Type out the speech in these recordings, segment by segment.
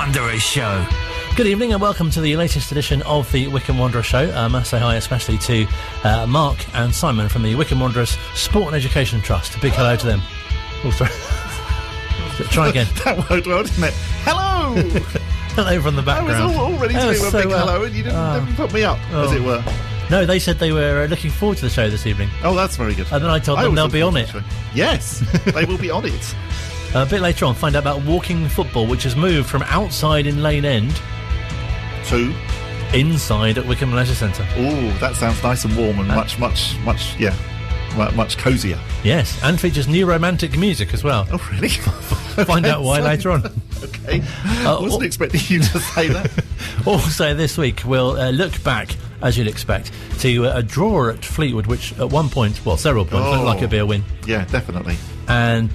Wanderers Show. Good evening and welcome to the latest edition of the Wycombe Wanderers Show. I say hi especially to Mark and Simon from the Wycombe Wanderers Sport and Education Trust. A big hello to them. Oh, sorry. Try again. That worked well, didn't it? Hello! Hello from the background. I was all ready to do a big hello and you didn't put me up, as it were. No, they said they were looking forward to the show this evening. Oh, that's very good. And then I told them they'll be on it. Yes, they will be on it. A bit later on, find out about walking football, which has moved from outside in Lane End to inside at Wycombe Leisure Centre. Oh, that sounds nice and warm and much cosier. Yes, and features new romantic music as well. Oh, really? Find out why later on. Okay. I wasn't expecting you to say that. Also this week, we'll look back, as you'd expect, to a draw at Fleetwood, which at one point, well, several points, looked like it'd be a win. Yeah, definitely. And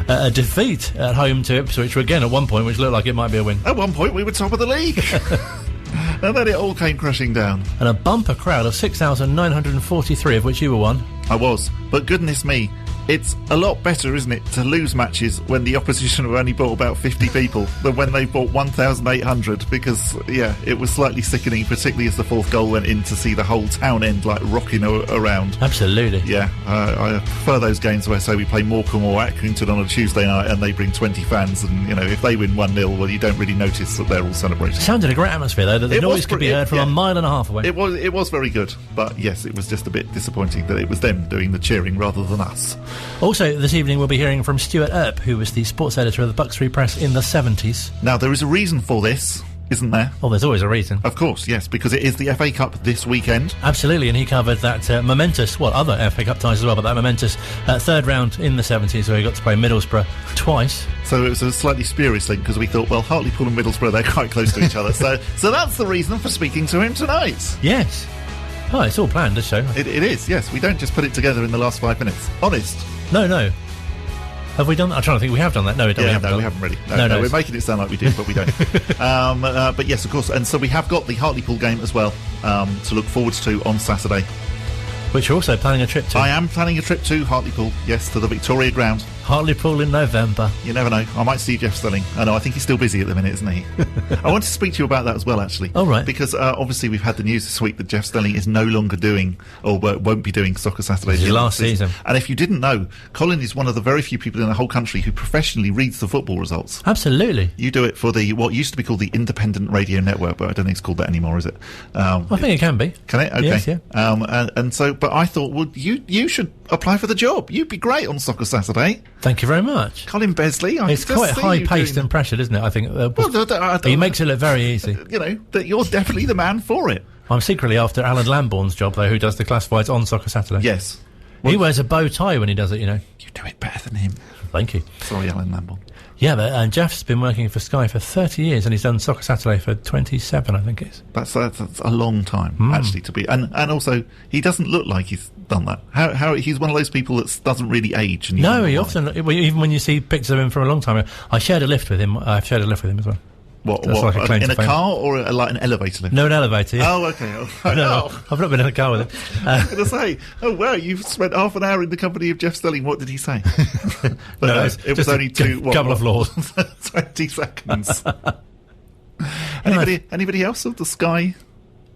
a defeat at home to Ipswich, again at one point, which looked like it might be a win. At one point, we were top of the league. And then it all came crashing down. And a bumper crowd of 6,943, of which you were one. I was. But goodness me, it's a lot better, isn't it, to lose matches when the opposition have only brought about 50 people than when they brought 1,800, because, yeah, it was slightly sickening, particularly as the fourth goal went in, to see the whole town end, like, rocking around. Absolutely. Yeah, I prefer those games where, say, we play Morecambe or Accrington on a Tuesday night and they bring 20 fans, and, you know, if they win 1-0, well, you don't really notice that they're all celebrating. It sounded a great atmosphere, though, that the noise could be heard from a mile and a half away. It was very good, but, yes, it was just a bit disappointing that it was them doing the cheering rather than us. Also, this evening we'll be hearing from Stuart Earp, who was the sports editor of the Bucks Free Press in the 70s. Now, there is a reason for this, isn't there? Oh, there's always a reason. Of course, yes, because it is the FA Cup this weekend. Absolutely, and he covered that momentous, well, other FA Cup ties as well, but that momentous third round in the 70s where he got to play Middlesbrough twice. So it was a slightly spurious link, because we thought, well, Hartlepool and Middlesbrough, they're quite close to each other. So that's the reason for speaking to him tonight. Yes. Oh, it's all planned, this show. It is, yes. We don't just put it together in the last 5 minutes. Honest. No. Have we done that? I'm trying to think. We have done that. No, we haven't really. No, we're making it sound like we did, but we don't. But yes, of course. And so we have got the Hartlepool game as well to look forward to on Saturday. Which you're also planning a trip to. I am planning a trip to Hartlepool, yes, to the Victoria Ground. Hartlepool in November. You never know. I might see Jeff Stelling. I know, I think he's still busy at the minute, isn't he? I want to speak to you about that as well, actually. Oh, right. Because obviously we've had the news this week that Jeff Stelling is no longer doing, or won't be doing, Soccer Saturday. This is last season. And if you didn't know, Colin is one of the very few people in the whole country who professionally reads the football results. Absolutely. You do it for what used to be called the Independent Radio Network, but I don't think it's called that anymore, is it? I think it can be. Can it? Okay. Yes, yeah. And so, but I thought, well, you should apply for the job. You'd be great on Soccer Saturday. Thank you very much. Colin Besley. It's quite high-paced and pressured, isn't it? I think. He makes it look very easy. You know, that you're definitely the man for it. I'm secretly after Alan Lambourne's job, though, who does the classifieds on Soccer Saturday. Yes. He wears a bow tie when he does it, you know. You do it better than him. Thank you. Sorry, Alan Lambourne. Yeah, but Jeff's been working for Sky for 30 years and he's done Soccer Saturday for 27, I think it is. That's a long time, actually, to be... And also, he doesn't look like he's done that. How he's one of those people that doesn't really age. And no, he often... Even when you see pictures of him from a long time ago... I've shared a lift with him as well. What like in a car or like an elevator lift? No, an elevator. Yeah. Oh, okay. No, I've not been in a car with him. I was going to say, oh, wow, you've spent half an hour in the company of Jeff Stelling. What did he say? But no, it was only couple of floors. 20 seconds. Anybody else of the Sky?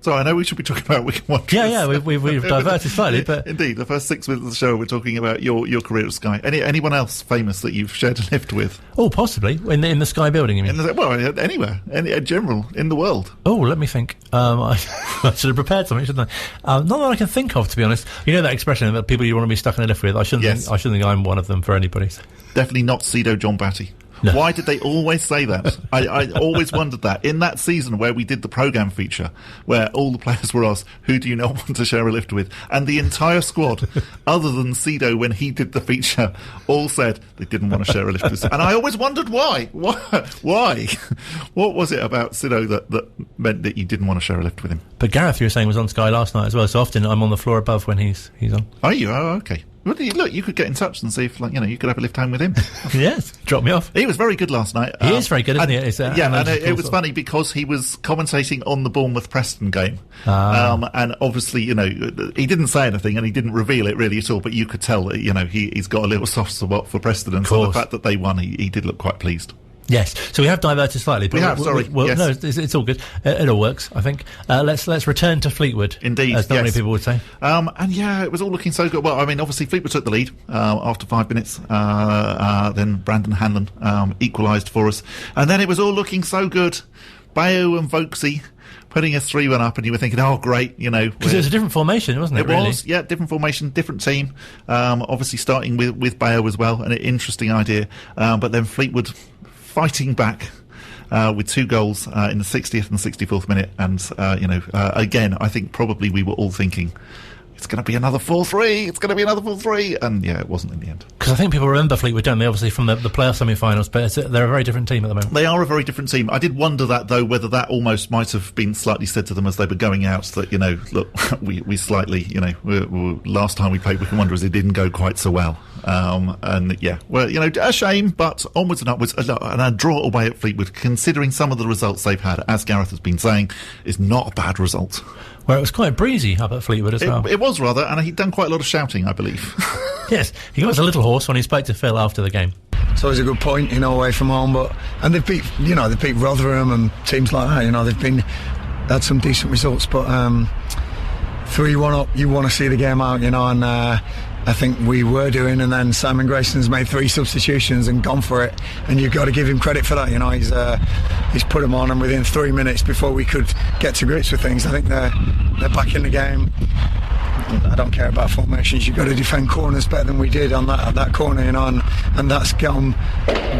So I know we should be talking about Wycombe Wanderers. Yeah, we've diverted slightly, but... Indeed, the first 6 minutes of the show we're talking about your career at Sky. Anyone else famous that you've shared a lift with? Oh, possibly. In the Sky building, you mean? Anywhere. In general, in the world. Oh, let me think. I should have prepared something, shouldn't I? Not that I can think of, to be honest. You know that expression about people you want to be stuck in a lift with? I shouldn't think I'm one of them for anybody. Definitely not Cedo John Batty. No. Why did they always say that? I always wondered that. In that season where we did the programme feature, where all the players were asked, who do you not want to share a lift with? And the entire squad, other than Cedo when he did the feature, all said they didn't want to share a lift with. And I always wondered why. Why? What was it about Cedo that meant that you didn't want to share a lift with him? But Gareth, you were saying, was on Sky last night as well, so often I'm on the floor above when he's on. Are you? Oh, okay. Well, look, you could get in touch and see if, you could have a lift home with him. Yes, drop me off. He was very good last night. He is very good, isn't he? It was funny because he was commentating on the Bournemouth-Preston game. And obviously, he didn't say anything and he didn't reveal it really at all, but you could tell that, he's got a little soft spot for Preston, and for the fact that they won, he did look quite pleased. Yes, so we have diverted slightly. But sorry. Yes. No, it's all good. It all works, I think. Let's return to Fleetwood. Indeed, as many people would say. And yeah, it was all looking so good. Well, I mean, obviously Fleetwood took the lead after 5 minutes. Then Brandon Hanlon equalised for us, and then it was all looking so good. Bayo and Vokesy putting us 3-1 up, and you were thinking, oh, great, Because it was a different formation, wasn't it? It was, yeah, different formation, different team. Obviously starting with Bayo as well, an interesting idea. But then Fleetwood fighting back with 2 goals in the 60th and 64th minute. And, again, I think probably we were all thinking, it's going to be another 4-3, it's going to be another 4-3. And, yeah, it wasn't in the end. Because I think people remember Fleetwood, don't they, obviously, from the playoff semi-finals, but they're a very different team at the moment. They are a very different team. I did wonder that, though, whether that almost might have been slightly said to them as they were going out, that, look, we slightly, last time we played Wycombe Wanderers, it didn't go quite so well. And, yeah, well, a shame, but onwards and upwards, and a draw away at Fleetwood, considering some of the results they've had, as Gareth has been saying, is not a bad result. Where it was quite breezy up at Fleetwood as well. It was rather, and he'd done quite a lot of shouting, I believe. Yes, he was a little hoarse when he spoke to Phil after the game. It's always a good point, away from home, and they've beat Rotherham and teams like that. They've had some decent results, but 3-1 up, you want to see the game out, and I think we were doing, and then Simon Grayson's made 3 substitutions and gone for it, and you've got to give him credit for that. He's put them on, and within 3 minutes before we could get to grips with things, I think they're back in the game. I don't care about formations. You've got to defend corners better than we did on that corner, and that's got them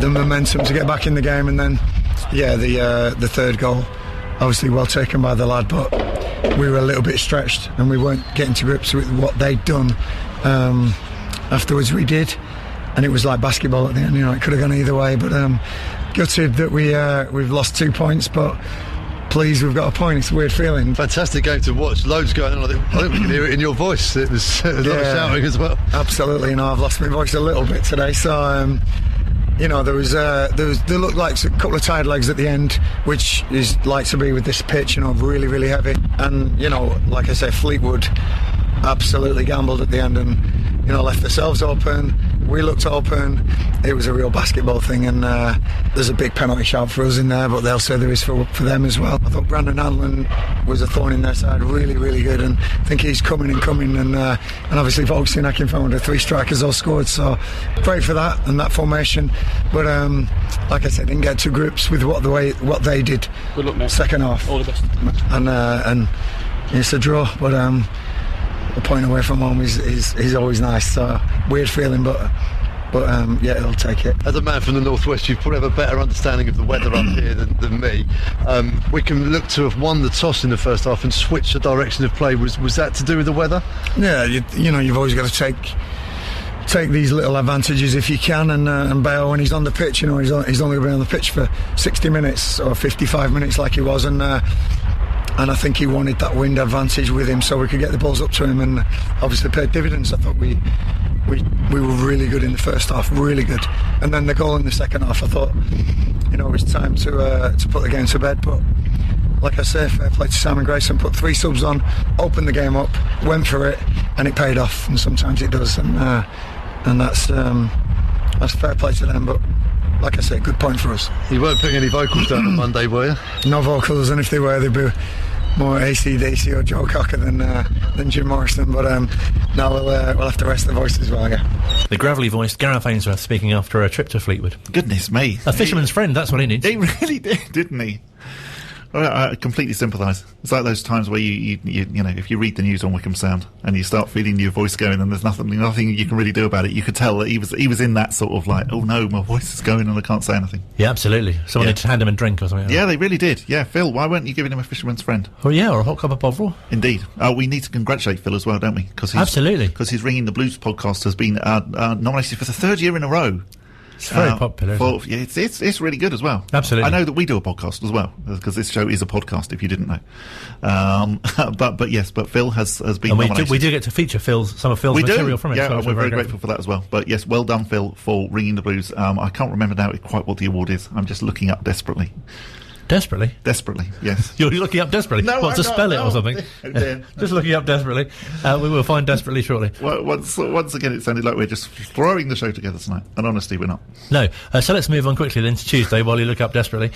the momentum to get back in the game. And then, yeah, the third goal, obviously well taken by the lad, but we were a little bit stretched and we weren't getting to grips with what they'd done. Afterwards we did, and it was like basketball at the end. It could have gone either way, but gutted that we've lost 2 points, but pleased we've got a point. It's a weird feeling. Fantastic game to watch. Loads going on. I think we can hear it in your voice. It was a lot of shouting as well. Absolutely. I've lost my voice a little bit today, so there looked like a couple of tired legs at the end, which is like to be with this pitch, really, really heavy. And like I say, Fleetwood absolutely gambled at the end and left themselves open. We looked open. It was a real basketball thing, and there's a big penalty shout for us in there, but they'll say there is for them as well. I thought Brandon Hanlon was a thorn in their side, really, really good, and I think he's coming, and obviously Vokesy and Akinfenwa, the 3 strikers all scored, so great for that and that formation. But like I said, didn't get to grips with what they did. Good luck, mate. Second half. All the best. And it's a draw, but a point away from home is always nice. So weird feeling, but yeah, it'll take it. As a man from the northwest, you probably have a better understanding of the weather up here than me. We can look to have won the toss in the first half and switch the direction of play. Was that to do with the weather? Yeah, you've always got to take these little advantages if you can, and Bale, when he's on the pitch, he's only been on the pitch for 60 minutes or 55 minutes like he was, and I think he wanted that wind advantage with him so we could get the balls up to him, and obviously paid dividends. I thought we were really good in the first half, really good, and then the goal in the second half, I thought it was time to put the game to bed. But like I say, fair play to Simon Grayson, put 3 subs on, opened the game up, went for it, and it paid off, and sometimes it does, and that's fair play to them. But like I say, good point for us. You weren't putting any vocals down on Monday, were you? No vocals, and if they were, they'd be more AC/DC or Joe Cocker than Jim Morrison. But now we'll have to rest the voice as well, yeah. The gravelly voiced Gareth Ainsworth speaking after a trip to Fleetwood. Goodness me. A fisherman's friend, that's what he needs. He really did, didn't he? I completely sympathise. It's like those times where you if you read the news on Wycombe Sound and you start feeling your voice going and there's nothing you can really do about it. You could tell that he was in that sort of like, oh no, my voice is going and I can't say anything. Yeah, absolutely. Someone had to hand him a drink or something. Yeah, they really did. Yeah, Phil, why weren't you giving him a fisherman's friend? Oh yeah, or a hot cup of Bovril. Indeed. We need to congratulate Phil as well, don't we? Absolutely. Because his Ringing the Blues podcast has been nominated for the 3rd year in a row. It's very popular. It's really good as well. Absolutely. I know that we do a podcast as well, because this show is a podcast, if you didn't know. But Phil has been nominated. We do get to feature some of Phil's material from it. Yeah, so we're very grateful for that as well. But yes, well done, Phil, for Ringing the Blues. I can't remember now quite what the award is. I'm just looking up desperately. Desperately? Desperately, yes. You're looking up desperately? No, what, to spell it or something? Just looking up desperately. We will find desperately shortly. Well, once again, it sounded like we're just throwing the show together tonight, and honestly, we're not. No. So let's move on quickly then to Tuesday while you look up desperately.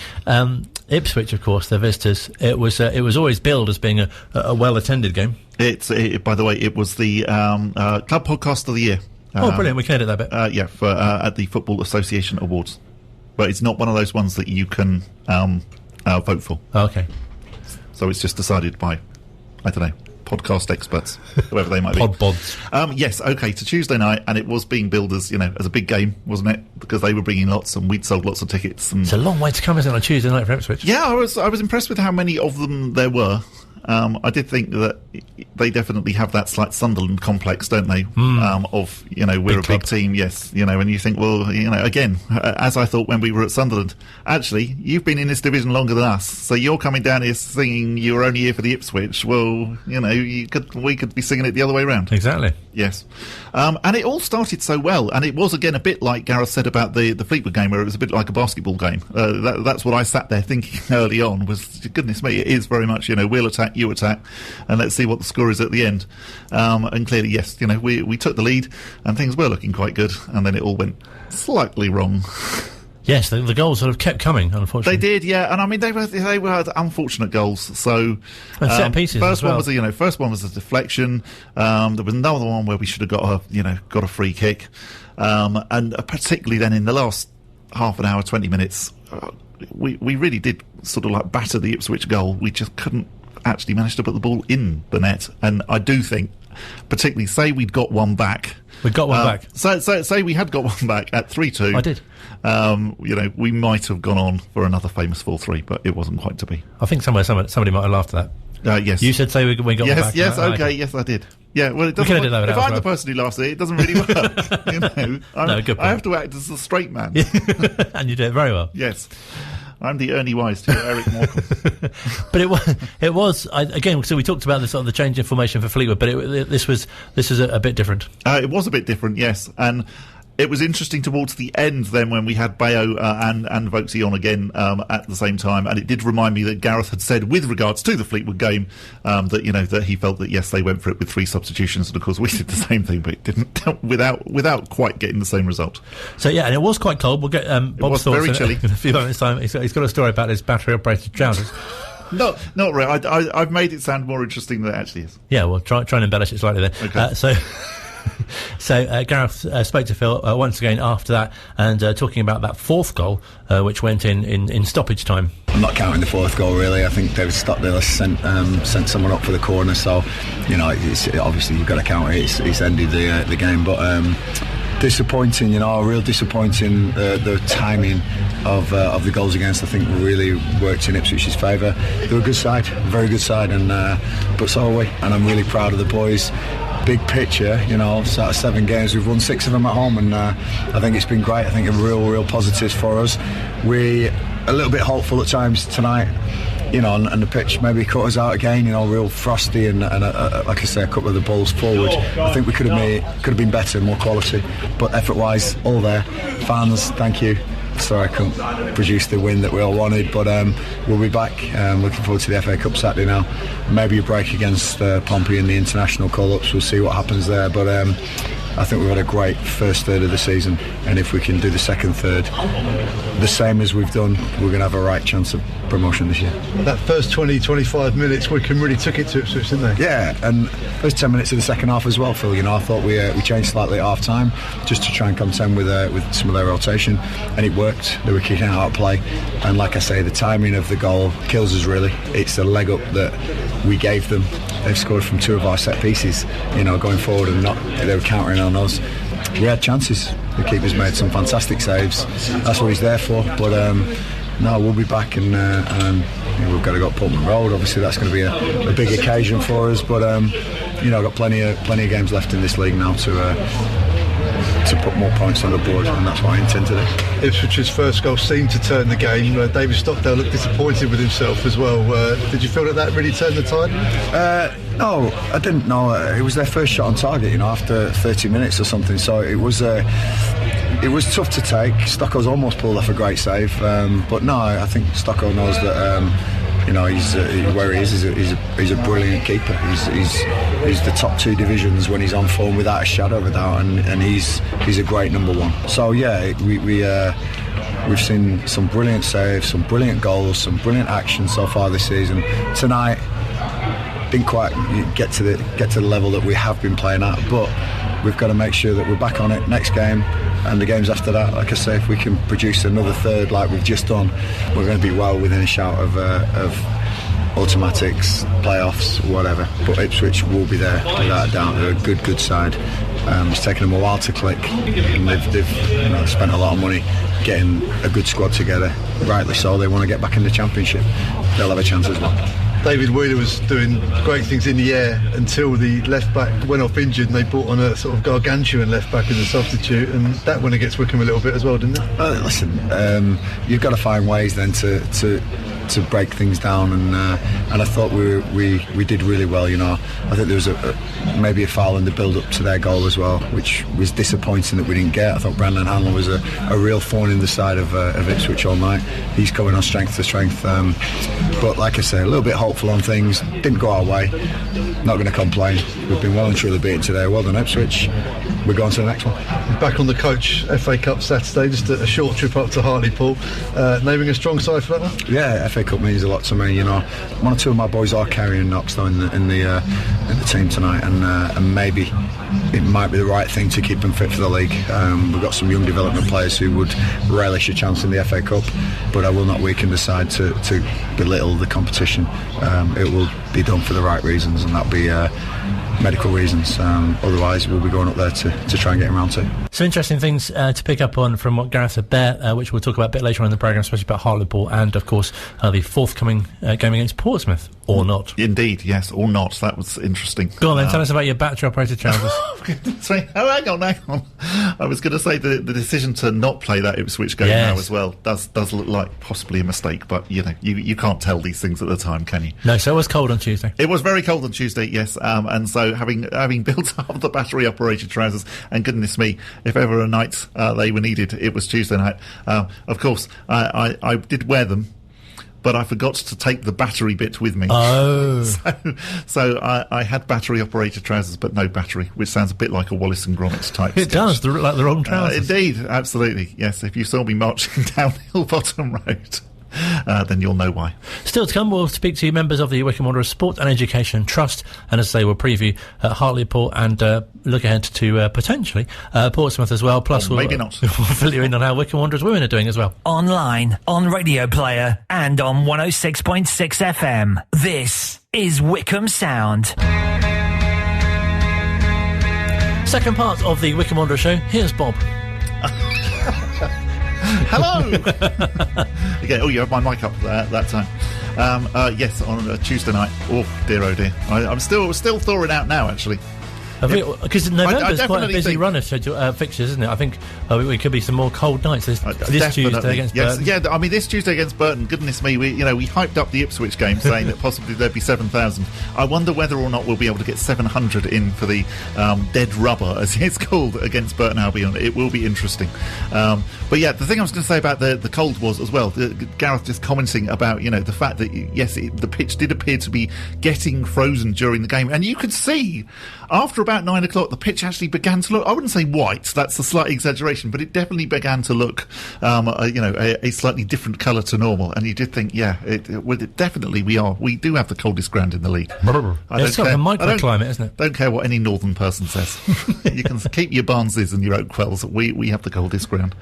Ipswich, of course, their visitors. It was always billed as being a well-attended game. By the way, it was the Club Podcast of the Year. Brilliant. We can edit that bit. At the Football Association Awards. But it's not one of those ones that you can vote for. Oh, okay. So it's just decided by, I don't know, podcast experts, whoever they might be. Podbods. Yes, okay, to Tuesday night, and it was being billed as, as a big game, wasn't it? Because they were bringing lots, and we'd sold lots of tickets. And it's a long way to come, isn't it, on Tuesday night for Ipswich? Yeah, I was impressed with how many of them there were. I did think that they definitely have that slight Sunderland complex, don't they? Of, we're a big team, yes. And you think, well, again, as I thought when we were at Sunderland, actually, you've been in this division longer than us, so you're coming down here singing you were only here for the Ipswich. Well, we could be singing it the other way around. Exactly. Yes. And it all started so well, and it was, again, a bit like Gareth said about the Fleetwood game, where it was a bit like a basketball game. That's what I sat there thinking early on, was, goodness me, it is very much, we'll attack, you attack, and let's see what the score is at the end. And clearly, yes, we took the lead, and things were looking quite good, and then it all went slightly wrong. Yes, the goals sort of kept coming, unfortunately. They did, yeah, and I mean they were unfortunate goals. So and set pieces. First as well. one was first one was a deflection. There was another one where we should have got a free kick, and particularly then in the last half an hour, 20 minutes, we really did sort of like batter the Ipswich goal. We just couldn't actually manage to put the ball in the net, and I do think, particularly, say we'd got one back. We got one back. So say we had got one back at 3-2. I did. We might have gone on for another famous 4-3, but it wasn't quite to be. I think somebody might have lauged at that. Yes. You said we got one back. Yes, okay, yes, I did. Yeah, well, it doesn't. If I'm the person who laughs at it, it doesn't really work. No, good point. I have to act as the straight man. And you do it very well. Yes. I'm the Ernie Wise to Eric Morecambe. But it was again. So we talked about the change in formation for Fleetwood, but this was a bit different. It was a bit different, yes, and it was interesting towards the end then when we had Bayo and Vokesy on again at the same time, and it did remind me that Gareth had said with regards to the Fleetwood game that he felt that yes, they went for it with 3 substitutions, and of course we did the same thing, but it didn't without quite getting the same result. So yeah, and it was quite cold. We'll get Bob's thoughts very chilly. In a few moments' time. He's got a story about his battery operated trousers. Not really. I've made it sound more interesting than it actually is. Yeah, well, try and embellish it slightly then. Okay. So Gareth spoke to Phil once again after that, and talking about that 4th goal, which went in stoppage time. I'm not counting the 4th goal really. I think David Stockdale sent someone up for the corner, so obviously you've got to count it. It's ended the game, but disappointing. Real disappointing. The timing of the goals against, I think, really worked in Ipswich's favour. They were a good side, a very good side, and but so are we. And I'm really proud of the boys. Big picture, out of 7 games, we've won 6 of them at home, and I think it's been great. I think a real positives for us. We're a little bit hopeful at times tonight, and the pitch maybe cut us out again, real frosty, and like I say, a couple of the balls forward. I think we could have been better, more quality, but effort-wise, all there. Fans, thank you. Sorry I couldn't produce the win that we all wanted, but we'll be back. Looking forward to the FA Cup Saturday now. Maybe a break against Pompey in the international call-ups. We'll see what happens there, but I think we've had a great first third of the season, and if we can do the second third the same as we've done, we're going to have a right chance of promotion this year. That first 20-25 minutes, Wycombe really took it to Ipswich, didn't they? Yeah, and first 10 minutes of the second half as well, Phil. I thought we changed slightly at half time just to try and contend with some of their rotation, and it worked. They were kicking out of play, and like I say, the timing of the goal kills us really. It's the leg up that we gave them. They've scored from 2 of our set pieces, going forward, and they were countering on us. We had chances. The keeper's made some fantastic saves. That's what he's there for. But no, we'll be back, and we've got to go Portman Road. Obviously, that's going to be a big occasion for us. But I've got plenty of games left in this league now to put more points on the board, and that's what I intend to do. Ipswich's first goal seemed to turn the game. David Stockdale looked disappointed with himself as well. Did you feel that really turned the tide? No, I didn't know. It was their first shot on target, after 30 minutes or something. So it was it was tough to take. Stocko's almost pulled off a great save, but no, I think Stocko knows that he's where he is. He's a brilliant keeper. He's the top 2 divisions when he's on form without a shadow of a doubt, and he's a great number 1. So yeah, we've seen some brilliant saves, some brilliant goals, some brilliant action so far this season. Tonight didn't quite get to the level that we have been playing at, but we've got to make sure that we're back on it next game and the games after that. Like I say, if we can produce another third like we've just done, we're going to be well within a shout of automatics, playoffs, whatever. But Ipswich will be there without a doubt. They're a good side. It's taken them a while to click, and they've spent a lot of money getting a good squad together. Rightly so. They want to get back in the Championship. They'll have a chance as well. David Wheeler was doing great things in the air until the left back went off injured, and they brought on a sort of gargantuan left back as a substitute, and that went against Wycombe a little bit as well, didn't it? Listen, you've got to find ways then to break things down, and I thought we did really well. I think there was maybe a foul in the build up to their goal as well, which was disappointing that we didn't get. I thought Brandon Hanlon was a real thorn in the side of Ipswich all night. He's coming on strength to strength, but like I say, a little bit hopeful on things. Didn't go our way. Not going to complain. We've been well and truly beaten today. Well done, Ipswich. We're going to the next one. Back on the coach, FA Cup Saturday, just a short trip up to Hartlepool. Naming a strong side for that one? Yeah, FA Cup means a lot to me. 1 or 2 of my boys are carrying knocks though in the team tonight, and maybe it might be the right thing to keep them fit for the league. We've got some young development players who would relish a chance in the FA Cup, but I will not weaken the side to belittle the competition. It will be done for the right reasons, and that'll be medical reasons. Otherwise we'll be going up there to try and get him round to. Some interesting things to pick up on from what Gareth said there, which we'll talk about a bit later on in the programme, especially about Hartlepool and of course the forthcoming game against Portsmouth, or not. Indeed, yes, or not. That was interesting. Go on then, tell us about your battery operated trousers. Hang on. I was going to say the decision to not play that Ipswich game now as well does look like possibly a mistake, but you can't tell these things at the time, can you? No, so it was cold on Tuesday. It was very cold on Tuesday, yes, and so having built up the battery operated trousers, and goodness me, if ever a night they were needed, it was Tuesday night. Of course, I did wear them, but I forgot to take the battery bit with me. Oh. So I had battery-operated trousers, but no battery, which sounds a bit like a Wallace and Gromit type It does, like the wrong trousers. Indeed, absolutely. Yes, if you saw me marching down Hillbottom Road, then you'll know why. Still to come, we'll speak to members of the Wycombe Wanderers Sport and Education Trust, and as I say, we'll preview Hartlepool and look ahead to potentially Portsmouth as well. Plus, maybe not. We'll fill you in on how Wycombe Wanderers women are doing as well. Online, on Radio Player, and on 106.6 FM. This is Wycombe Sound. Second part of the Wycombe Wanderers Show. Here's Bob. Hello! Again, you have my mic up that time. Yes, on a Tuesday night. Oh dear. I'm still thawing out now, actually. Because November's quite a busy run of fixtures, isn't it? I think we could be some more cold nights this Tuesday against Burton. Yeah, I mean, this Tuesday against Burton, goodness me, we hyped up the Ipswich game saying that possibly there'd be 7,000. I wonder whether or not we'll be able to get 700 in for the dead rubber, as it's called, against Burton Albion. It will be interesting. But yeah, the thing I was going to say about the cold was as well, Gareth just commenting about, the fact that, yes, the pitch did appear to be getting frozen during the game. And you could see, after about 9 o'clock, the pitch actually began to look, I wouldn't say white, that's a slight exaggeration, but it definitely began to look, a slightly different colour to normal. And you did think, definitely we do have the coldest ground in the league. It's like a microclimate, isn't it? Don't care what any northern person says. You can keep your Barnses and your Oakwells. We have the coldest ground.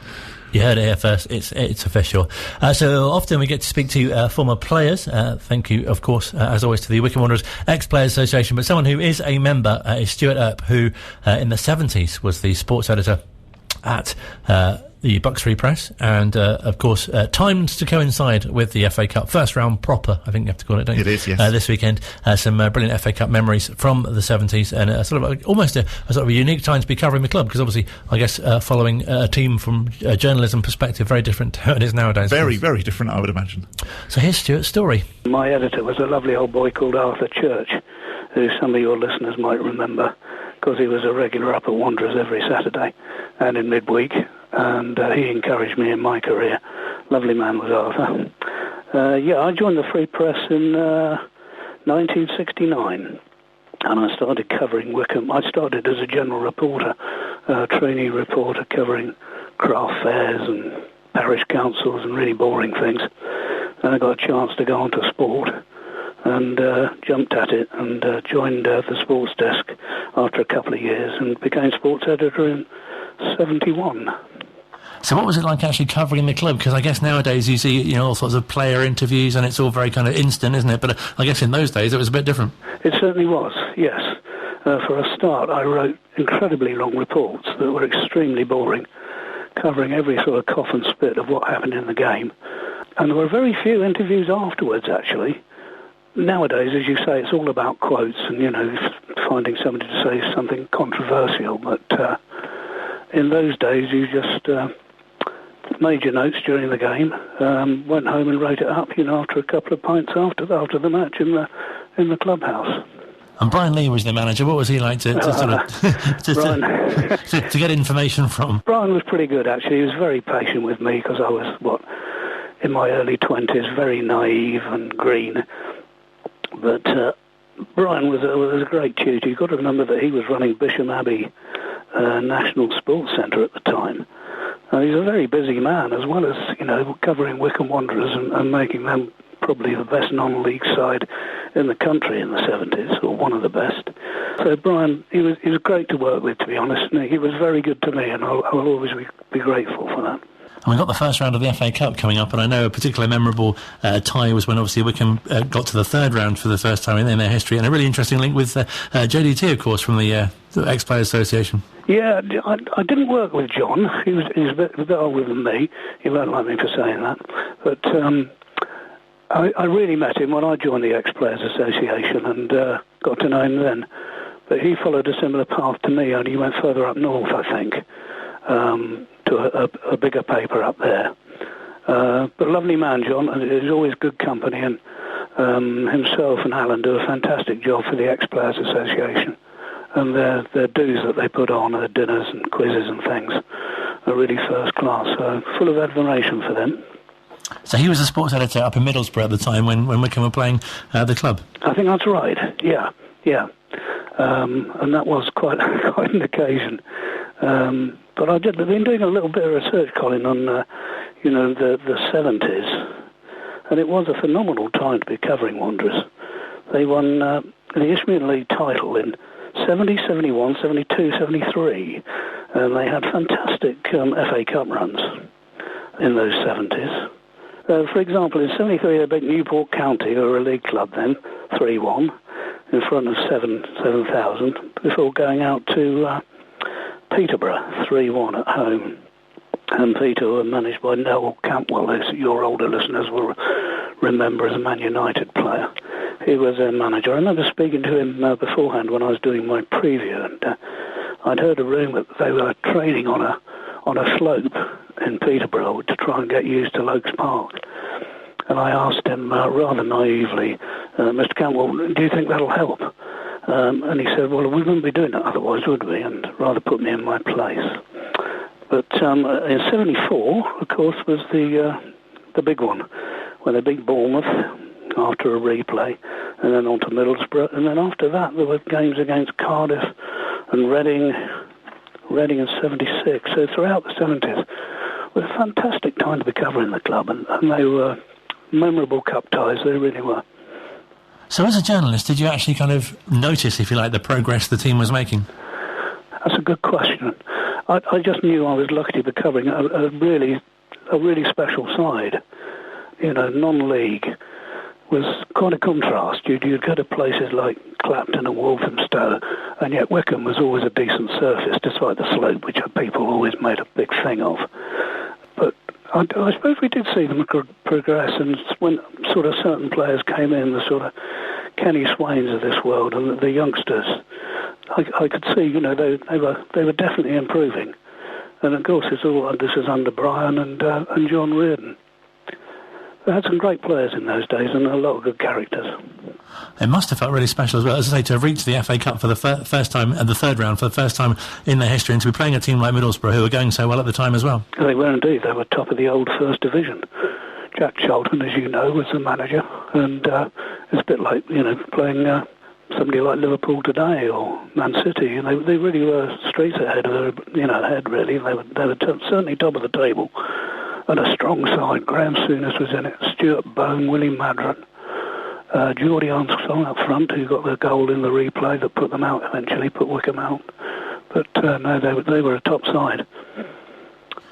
You heard it here first. It's official. So often we get to speak to former players. Thank you, of course, as always, to the Wycombe Wanderers Ex-Players Association. But someone who is a member is Stuart Earp, who in the 70s was the sports editor at the Bucks-Free Press, and of course timed to coincide with the FA Cup first round proper, I think you have to call it, don't you? It is, yes. This weekend, some brilliant FA Cup memories from the 70s, and almost a sort of a unique time to be covering the club, because obviously, I guess, following a team from a journalism perspective, very different to how it is nowadays. Very, very different, I would imagine. So here's Stuart's story. My editor was a lovely old boy called Arthur Church, who some of your listeners might remember, because he was a regular up at Wanderers every Saturday and in midweek. and he encouraged me in my career. Lovely man was Arthur. I joined the Free Press in 1969, and I started covering Wycombe. I started as a general reporter, trainee reporter, covering craft fairs and parish councils and really boring things. And I got a chance to go on to sport, and jumped at it, and joined the sports desk after a couple of years, and became sports editor in 71. So what was it like actually covering the club? Because I guess nowadays you see, all sorts of player interviews, and it's all very kind of instant, isn't it? But I guess in those days it was a bit different. It certainly was, yes. For a start, I wrote incredibly long reports that were extremely boring, covering every sort of cough and spit of what happened in the game. And there were very few interviews afterwards, actually. Nowadays, as you say, it's all about quotes and, finding somebody to say something controversial. But in those days, you just made your notes during the game, went home and wrote it up, after a couple of pints after the match in the clubhouse. And Brian Lee was the manager. What was he like to sort of to get information from? Brian was pretty good, actually. He was very patient with me because I was, in my early 20s, very naive and green. But Brian was a great tutor. You've got to remember that he was running Bisham Abbey National Sports Centre at the time. And he's a very busy man, as well as, covering Wycombe Wanderers and making them probably the best non-league side in the country in the 70s, or one of the best. So Brian, he was great to work with, to be honest. And he was very good to me, and I will always be grateful for that. And we've got the first round of the FA Cup coming up, and I know a particularly memorable tie was when obviously Wycombe got to the third round for the first time in their history, and a really interesting link with JDT, of course, from the Ex-Players Association. Yeah, I didn't work with John. He's a bit older than me. He won't like me for saying that. But I really met him when I joined the Ex-Players Association and got to know him then. But he followed a similar path to me, only he went further up north, I think, to a bigger paper up there. But lovely man, John, and he's always good company, and himself and Alan do a fantastic job for the Ex-Players Association. And their dues that they put on, their dinners and quizzes and things, are really first class. So full of admiration for them. So he was a sports editor up in Middlesbrough at the time when Wycombe were playing the club? I think that's right, yeah. And that was quite an occasion. But I've been doing a little bit of research, Colin, on the 70s. And it was a phenomenal time to be covering Wanderers. They won the Isthmian League title in 70, 71, 72, 73. And they had fantastic FA Cup runs in those 70s. For example, in 73 they beat Newport County, who were a league club then, 3-1, in front of 7,000, before going out to Peterborough, 3-1 at home. And Peter were managed by Noel Campwell, who your older listeners will remember as a Man United player. He was their manager. I remember speaking to him beforehand when I was doing my preview, and I'd heard a rumour that they were training on a slope in Peterborough to try and get used to Lokes Park. And I asked him rather naively, Mr. Campbell, do you think that'll help? And he said, well, we wouldn't be doing it otherwise, would we? And rather put me in my place. But in 74, of course, was the big one, when they beat Bournemouth after a replay, and then on to Middlesbrough. And then after that, there were games against Cardiff and Reading in 76. So throughout the 70s, it was a fantastic time to be covering the club, and they were memorable cup ties, they really were. So as a journalist, did you actually kind of notice, if you like, the progress the team was making? That's a good question. I just knew I was lucky to be covering a really special side. Non-league was quite a contrast. You'd go to places like Clapton and Walthamstow, and yet Wycombe was always a decent surface, despite the slope, which people always made a big thing of. But I suppose we did see them progress, and when sort of certain players came in, the sort of Kenny Swains of this world, and the youngsters, I could see, they were definitely improving. And of course, this is under Brian and John Reardon. They had some great players in those days and a lot of good characters. It must have felt really special as well, as I say, to have reached the FA Cup for the first time, at the third round, for the first time in their history, and to be playing a team like Middlesbrough, who were going so well at the time as well. They were indeed. They were top of the old First Division. Jack Charlton, as you know, was the manager, and it's a bit like, playing somebody like Liverpool today or Man City. They really were streets ahead ahead really. They were certainly top of the table, and a strong side. Graham Souness was in it. Stuart Bone, Willie Madron, Geordie Armstrong up front, who got the goal in the replay that put them out eventually, put Wycombe out. But no, they were a top side.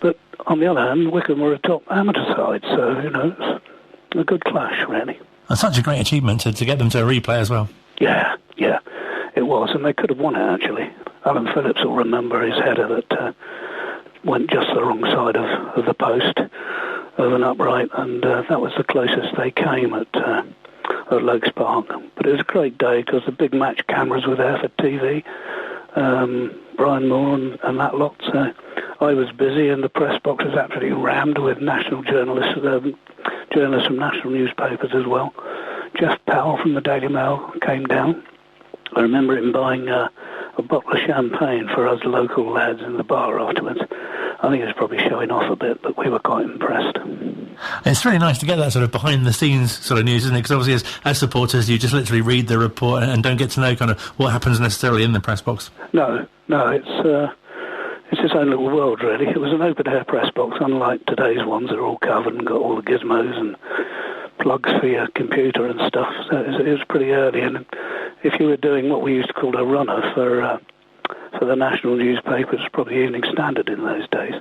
But on the other hand, Wycombe were a top amateur side, so it's a good clash really. And such a great achievement to get them to a replay as well. Yeah, it was, and they could have won it actually. Alan Phillips will remember his header that went just the wrong side of the post of an upright, and that was the closest they came at Lokes Park. But it was a great day because the big match cameras were there for TV. Brian Moore and that lot. So I was busy, and the press box was absolutely rammed with national journalists from national newspapers as well. Jeff Powell from the Daily Mail came down. I remember him buying a bottle of champagne for us local lads in the bar afterwards. I think he was probably showing off a bit, but we were quite impressed. It's really nice to get that sort of behind-the-scenes sort of news, isn't it? Because obviously as supporters, you just literally read the report and don't get to know kind of what happens necessarily in the press box. No, it's its own little world, really. It was an open-air press box, unlike today's ones that are all covered and got all the gizmos and plugs for your computer and stuff. So it was pretty early, and if you were doing what we used to call a runner for the national newspapers, probably Evening Standard in those days,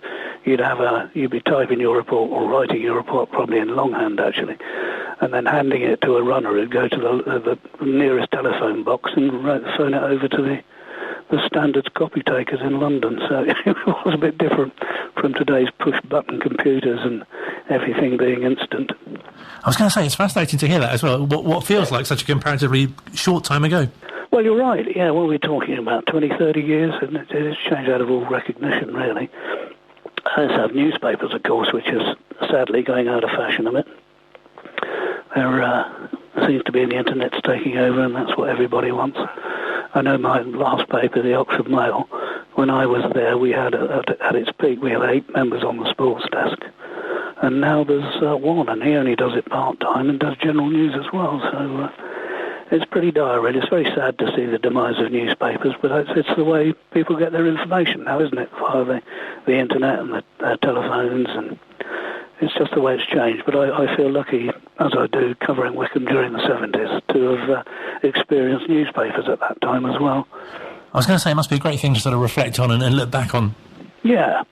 you'd be typing your report or writing your report probably in longhand actually, and then handing it to a runner who'd go to the nearest telephone box and phone it over to the Standard's copy takers in London. So it was a bit different from today's push-button computers and everything being instant. I was going to say, it's fascinating to hear that as well, what feels like such a comparatively short time ago. Well, you're right, yeah, well, we're talking about 20, 30 years, and it's changed out of all recognition, really. Let's have newspapers, of course, which is sadly going out of fashion a bit. There seems to be the internet's taking over, and that's what everybody wants. I know my last paper, the Oxford Mail, when I was there, we had, at its peak, we had 8 members on the sports desk. And now there's one, and he only does it part-time and does general news as well. So it's pretty dire, really. It's very sad to see the demise of newspapers, but it's the way people get their information now, isn't it? Via the internet and the telephones, and it's just the way it's changed. But I feel lucky, as I do, covering Wycombe during the 70s, to have experienced newspapers at that time as well. I was going to say, it must be a great thing to sort of reflect on and look back on. Yeah,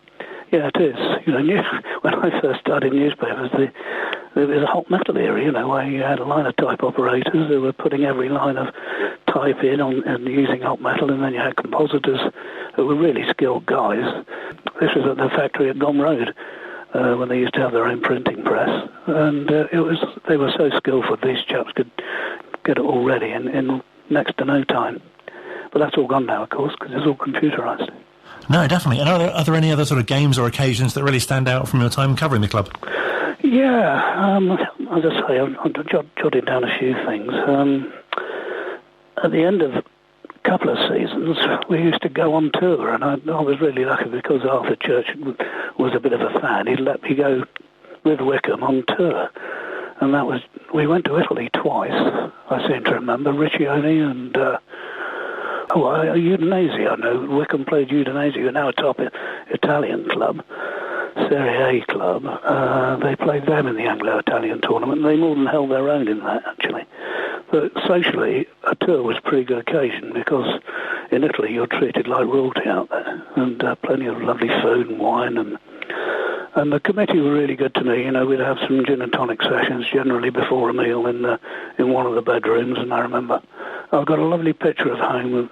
it is. When I first started newspapers, there was a hot metal era, where you had a line of type operators who were putting every line of type in and using hot metal, and then you had compositors who were really skilled guys. This was at the factory at Gom Road, when they used to have their own printing press, and they were so skillful, these chaps could get it all ready in next to no time. But that's all gone now, of course, because it's all computerised. No, definitely. And are there any other sort of games or occasions that really stand out from your time covering the club? Yeah, as I say, I'm jotting down a few things. At the end of a couple of seasons, we used to go on tour, and I was really lucky because Arthur Church was a bit of a fan. He'd let me go with Wycombe on tour, and we went to Italy twice. I seem to remember Riccione and Udinese. I know Wycombe played Udinese, who are now a top Italian club, Serie A club. They played them in the Anglo-Italian tournament, and they more than held their own in that, actually. But socially, a tour was a pretty good occasion, because in Italy you're treated like royalty out there, and plenty of lovely food and wine, and the committee were really good to me. We'd have some gin and tonic sessions generally before a meal in one of the bedrooms, and I remember I've got a lovely picture at home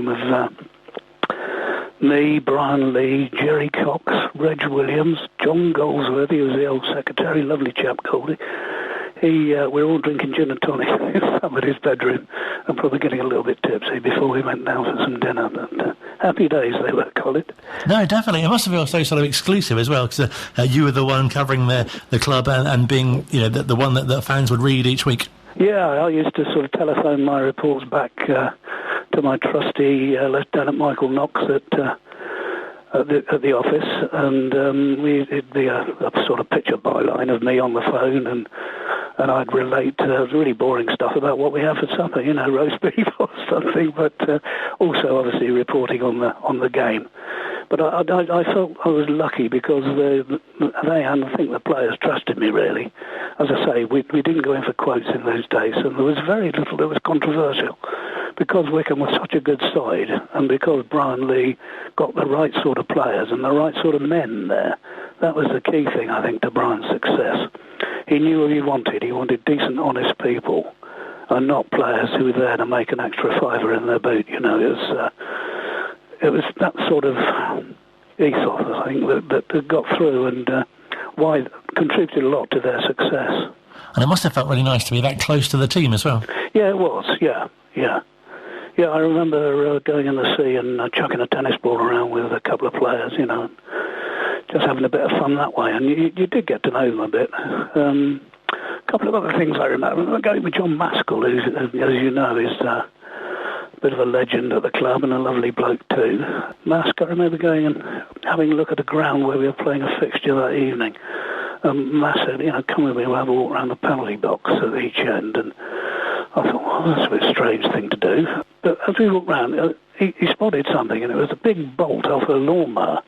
of me, Brian Lee, Jerry Cox, Reg Williams, John Goldsworthy, who was the old secretary, lovely chap, Goldie, we were all drinking gin and tonic in somebody's bedroom and probably getting a little bit tipsy before we went down for some dinner. But happy days they were, Colin. No, definitely. It must have been also sort of exclusive as well, because you were the one covering the club and being, the one that fans would read each week. Yeah, I used to sort of telephone my reports back to my trusty Lieutenant Michael Knox at the office, and it'd be a sort of picture byline of me on the phone, and I'd relate really boring stuff about what we have for supper, roast beef or something, but also obviously reporting on the game. But I felt I was lucky because they and I think the players trusted me really. As I say, we didn't go in for quotes in those days, and there was very little that was controversial. Because Wycombe was such a good side, and because Brian Lee got the right sort of players and the right sort of men there, that was the key thing, I think, to Brian's success. He knew what he wanted. He wanted decent, honest people, and not players who were there to make an extra fiver in their boot. It was that sort of ethos, I think, that got through and why contributed a lot to their success. And it must have felt really nice to be that close to the team as well. Yeah, it was, yeah. Yeah, I remember going in the sea and chucking a tennis ball around with a couple of players, just having a bit of fun that way. And you did get to know them a bit. A couple of other things I remember. Going with John Maskell, who, as you know, is a bit of a legend at the club and a lovely bloke too. Mask, I remember going and having a look at the ground where we were playing a fixture that evening. Mask said, come with me, we'll have a walk around the penalty box at each end. And I thought, well, that's a bit strange thing to do. But as we walked round, he spotted something, and it was a big bolt off a lawnmower.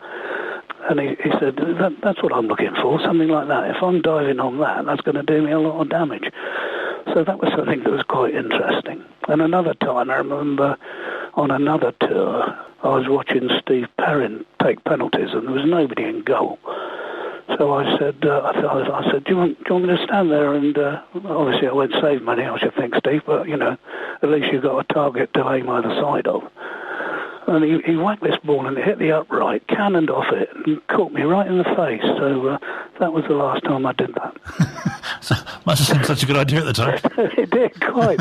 And he said, that's what I'm looking for, something like that. If I'm diving on that, that's going to do me a lot of damage. So that was something that was quite interesting. And another time, I remember on another tour, I was watching Steve Perrin take penalties, and there was nobody in goal. So I said, do you want me to stand there? And obviously I won't save money, I should think, Steve, but, at least you've got a target to aim either side of. And he whacked this ball and it hit the upright, cannoned off it, and caught me right in the face. So that was the last time I did that. So, must have seemed such a good idea at the time. It did, quite.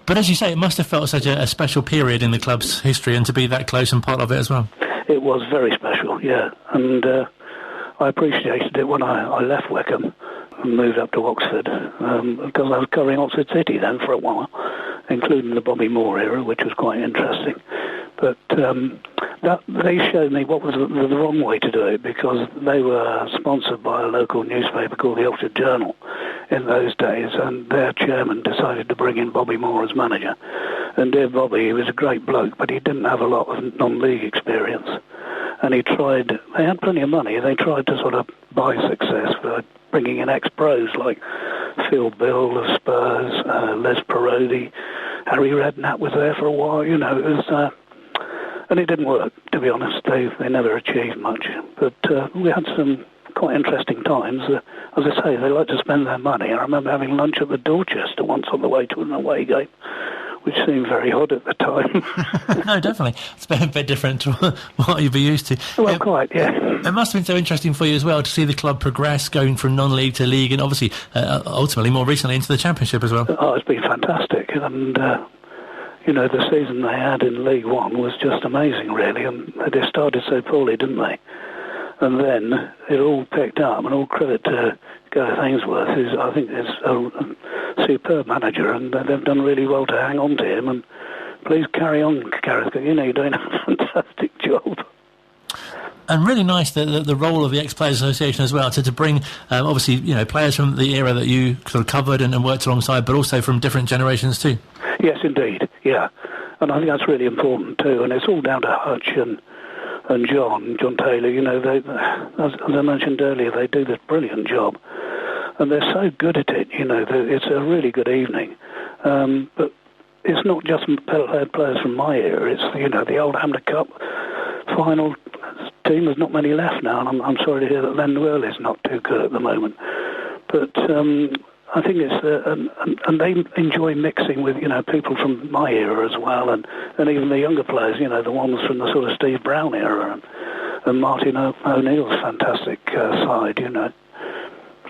But as you say, it must have felt such a special period in the club's history, and to be that close and part of it as well. It was very special, yeah. And I appreciated it when I left Wycombe and moved up to Oxford, because I was covering Oxford City then for a while, including the Bobby Moore era, which was quite interesting. But they showed me what was the wrong way to do it, because they were sponsored by a local newspaper called the Oxford Journal in those days, and their chairman decided to bring in Bobby Moore as manager. And dear Bobby, he was a great bloke, but he didn't have a lot of non-league experience. And they had plenty of money, they tried to sort of buy success by bringing in ex-pros like Phil Bill of Spurs, Les Parodi, Harry Redknapp was there for a while, it was... and it didn't work, to be honest. They never achieved much. But we had some quite interesting times. As I say, they like to spend their money. I remember having lunch at the Dorchester once on the way to an away game, which seemed very odd at the time. No, definitely. It's a bit different to what you'd be used to. Well, quite, yeah. It must have been so interesting for you as well to see the club progress, going from non-league to league, and obviously, ultimately, more recently, into the Championship as well. Oh, it's been fantastic. And, the season they had in League One was just amazing, really. And they started so poorly, didn't they? And then it all picked up, and all credit to Gareth Ainsworth, who I think is a superb manager, and they've done really well to hang on to him. And please carry on, Gareth, because you're doing a fantastic job. And really nice the role of the Ex-Players Association as well, to bring, obviously, players from the era that you sort of covered and worked alongside, but also from different generations too. Yes, indeed, yeah. And I think that's really important too, and it's all down to Hutch and John Taylor. As I mentioned earlier, they do this brilliant job, and they're so good at it. It's a really good evening. But it's not just players from my era. It's the old Hampden Cup final team. There's not many left now, and I'm sorry to hear that Len Whirl is not too good at the moment. But I think it's and they enjoy mixing with people from my era as well, and even the younger players, the ones from the sort of Steve Brown era and Martin O'Neill's fantastic side,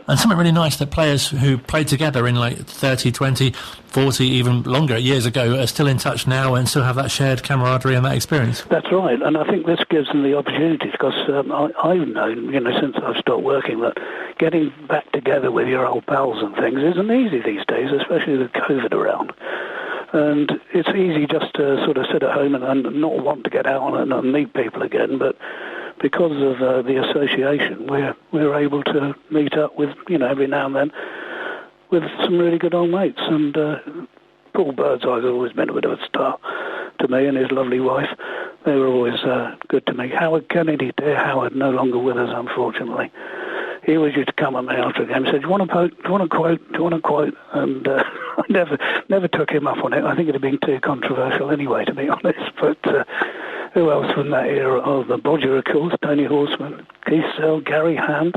And something really nice that players who played together in like 30, 20, 40, even longer years ago are still in touch now and still have that shared camaraderie and that experience. That's right, and I think this gives them the opportunity, because I've known, since I've stopped working, that getting back together with your old pals and things isn't easy these days, especially with COVID around. And it's easy just to sort of sit at home and not want to get out and meet people again, but because of the association, we're able to meet up with, every now and then with some really good old mates. And Paul Birdseye's always been a bit of a star to me, and his lovely wife. They were always good to me. Howard Kennedy, dear Howard, no longer with us, unfortunately. He always used to come at me after a game and said, do you want a quote? And I never took him up on it. I think it had been too controversial anyway, to be honest. But who else from that era? Oh, the Bodger, of course, Tony Horseman, Keith Sell, Gary Hand.